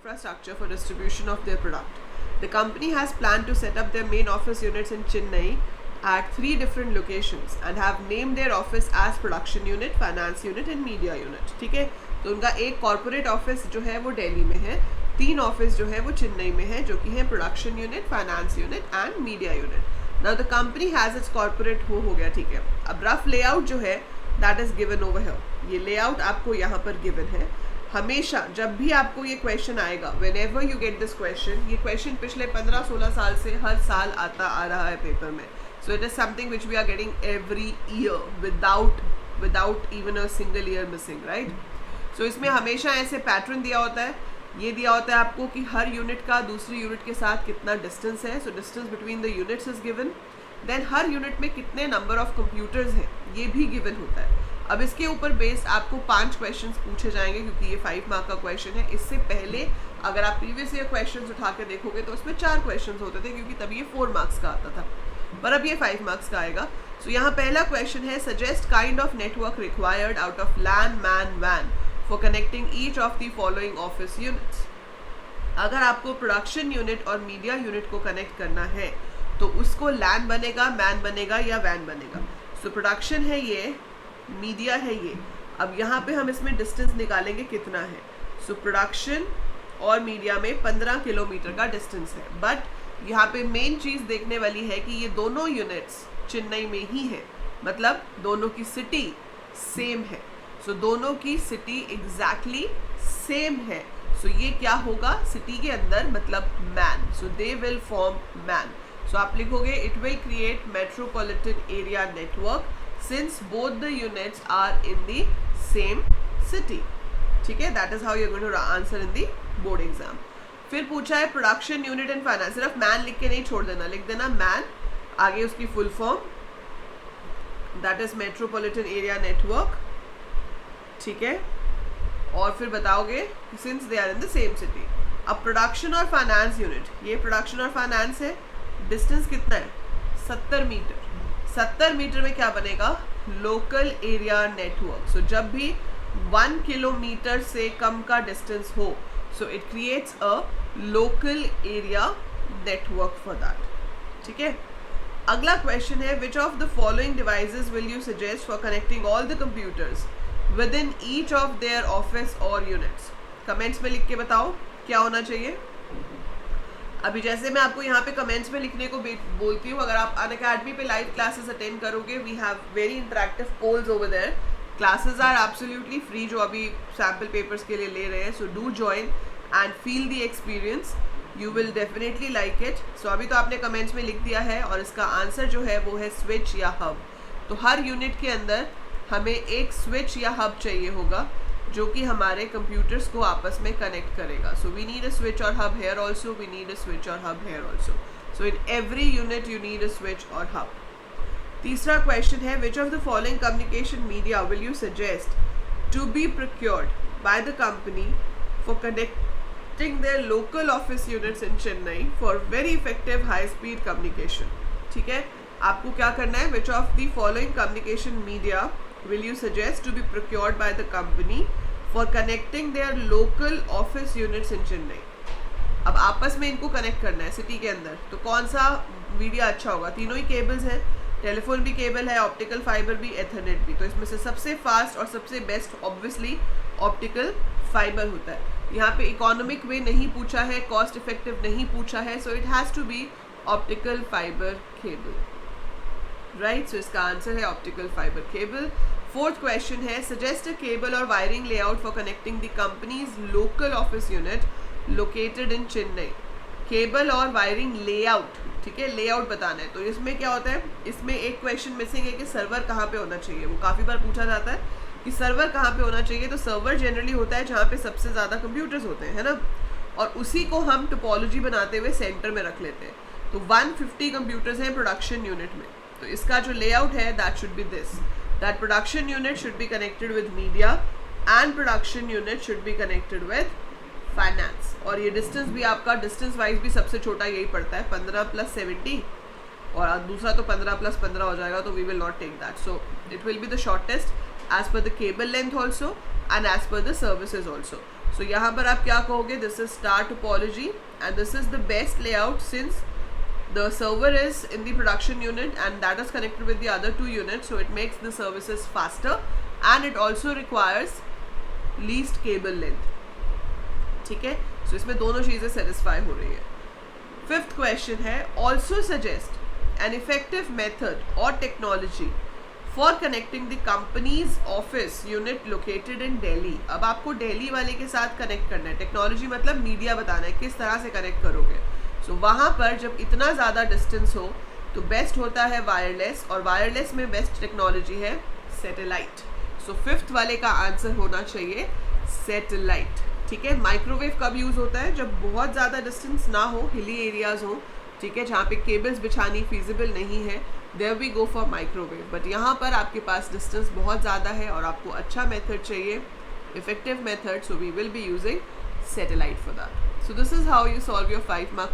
infrastructure for distribution of their product. The company has planned to set up their main office units in Chennai at 3 different locations and have named their office as production unit, finance unit and media unit. ठीक है, तो उनका एक corporate office जो है वो दिल्ली में है, 3 ऑफिस जो है वो चेन्नई में है, जो कि है production unit, finance unit and media unit. Now the company has its corporate हो गया. ठीक है, अब रफ लेआउट जो है that is given over here. ये लेआउट आपको यहाँ पर गिवन है. हमेशा जब भी आपको ये क्वेश्चन आएगा, when ever you get this question, ये क्वेश्चन पिछले 15-16 साल से हर साल आ रहा है पेपर में. So it is something which we are getting every year without even a single year missing, right. So इसमें हमेशा ऐसे पैटर्न दिया होता है. ये दिया होता है आपको कि हर यूनिट का दूसरी यूनिट के साथ कितना डिस्टेंस है. So distance between the units is given. Then हर यूनिट में कितने नंबर ऑफ कंप्यूटर्स हैं ये भी गिवन होता है. अब इसके ऊपर बेस्ड आपको 5 क्वेश्चंस पूछे जाएंगे, क्योंकि ये 5 मार्क का क्वेश्चन है. इससे पहले अगर आप प्रीवियस ईयर क्वेश्चंस उठा के देखोगे तो उसमें 4 क्वेश्चंस होते थे, क्योंकि तब ये 4 मार्क्स का आता था, पर अब ये 5 मार्क्स का आएगा. सो यहाँ पहला क्वेश्चन है, suggest kind of network required out of LAN MAN वैन for connecting each of the following office units. अगर आपको प्रोडक्शन यूनिट और मीडिया यूनिट को कनेक्ट करना है तो उसको लैन बनेगा, मैन बनेगा या वैन बनेगा. सो प्रोडक्शन है ये, मीडिया है ये. अब यहाँ पे हम इसमें डिस्टेंस निकालेंगे कितना है. सो प्रोडक्शन और मीडिया में 15 किलोमीटर का डिस्टेंस है. बट यहाँ पे मेन चीज़ देखने वाली है कि ये दोनों यूनिट्स चेन्नई में ही है, मतलब दोनों की सिटी सेम है. सो दोनों की सिटी एग्जैक्टली सेम है. सो ये क्या होगा, सिटी के अंदर मतलब MAN. So they will form MAN. So आप लिखोगे it will create metropolitan area network since both the units are in the same city. ठीक है, that is how you're going to answer in the board exam. फिर पूछा है production unit and finance. सिर्फ man लिख के नहीं छोड़ देना, लिख देना मैन, आगे उसकी full form, that is metropolitan area network. ठीक है, और फिर बताओगे since they are in the same city. अब प्रोडक्शन और फाइनेंस यूनिट, ये प्रोडक्शन और फाइनेंस है. डिस्टेंस कितना है, 70 मीटर. 70 मीटर में क्या बनेगा, लोकल एरिया नेटवर्क. सो जब भी 1 किलोमीटर से कम का डिस्टेंस हो, so it creates a local area network for that. ठीक है, अगला क्वेश्चन है, which of the following devices will you suggest for connecting all the computers with in each of their office और units. Comments में लिख के बताओ क्या होना चाहिए. अभी जैसे मैं आपको यहाँ पे कमेंट्स में लिखने को बोलती हूँ, अगर आप अनअकैडमी पे लाइव क्लासेस अटेंड करोगे, we have very interactive polls over there. Classes are absolutely free जो अभी सैम्पल पेपर्स के लिए ले रहे हैं. So do join and feel the experience, you will definitely like it. So अभी तो आपने कमेंट्स में लिख दिया है और इसका आंसर जो है वो है स्विच या हब. तो हर यूनिट के अंदर हमें एक स्विच या हब चाहिए होगा जो कि हमारे कंप्यूटर्स को आपस में कनेक्ट करेगा. So we need a switch और hub here also, we need a switch और hub here also. So in every unit you need a switch और हब. तीसरा क्वेश्चन है, which of the following communication media will you suggest to be procured by the company for connecting their local office units in Chennai for very effective high speed communication. ठीक है, आपको क्या करना है, which of the following communication media will you suggest to be procured by the company for connecting their local office units in Chennai. अब आपस में इनको कनेक्ट करना है सिटी के अंदर, तो कौन सा मीडिया अच्छा होगा. तीनों ही केबल्स हैं, टेलीफोन भी केबल है, ऑप्टिकल फाइबर भी, एथरनेट भी. तो इसमें से सबसे फास्ट और सबसे बेस्ट ऑब्वियसली ऑप्टिकल फाइबर होता है. यहाँ पे इकोनॉमिक वे नहीं पूछा है, कॉस्ट इफेक्टिव नहीं पूछा है. So it has to be optical fibre cable, right. So इसका आंसर है optical fibre cable. Fourth question है, सजेस्ट अ केबल और wiring layout for connecting the company's local office unit located in Chennai. Cable और wiring layout, ठीक है, layout बताना है. तो इसमें क्या होता है, इसमें एक क्वेश्चन मिसिंग है कि सर्वर कहाँ पे होना चाहिए. वो काफ़ी बार पूछा जाता है कि सर्वर कहाँ पे होना चाहिए. तो सर्वर जनरली होता है जहाँ पे सबसे ज़्यादा कंप्यूटर्स होते हैं, है ना, और उसी को हम टोपोलॉजी बनाते हुए सेंटर में रख लेते हैं. तो 150 कंप्यूटर्स हैं प्रोडक्शन यूनिट में. तो इसका जो लेआउट है that should be this, that production unit should be connected with media and production unit should be connected with finance. और ये डिस्टेंस भी आपका डिस्टेंस वाइज भी सबसे छोटा यही पड़ता है, 15 + 70, और दूसरा तो 15 + 15 हो जाएगा. तो we will not take that. So it will be the shortest as per the cable length also and as per the services also. So यहाँ पर आप क्या कहोगे, this is star topology and this is the best layout since the server is in the production unit and that is connected with the other two units, so it makes the services faster and it also requires least cable length. ठीक है, so इसमें दोनों चीज़ें satisfy हो रही है. Fifth question है, also suggest an effective method or technology for connecting the company's office unit located in Delhi. अब आपको दिल्ली वाले के साथ कनेक्ट करना है. टेक्नोलॉजी मतलब मीडिया बताना है किस तरह से कनेक्ट करोगे. तो वहाँ पर जब इतना ज़्यादा डिस्टेंस हो तो बेस्ट होता है वायरलेस, और वायरलेस में बेस्ट टेक्नोलॉजी है सैटेलाइट. सो फिफ्थ वाले का आंसर होना चाहिए सैटेलाइट. ठीक है, माइक्रोवेव कब यूज़ होता है, जब बहुत ज़्यादा डिस्टेंस ना हो, हिली एरियाज़ हो, ठीक है, जहाँ पे केबल्स बिछानी फीजिबल नहीं है, there we go for microwave. But यहाँ पर आपके पास डिस्टेंस बहुत ज़्यादा है और आपको अच्छा मेथड चाहिए, effective method, so we will be using satellite for that. So this is how you solve your 5 mark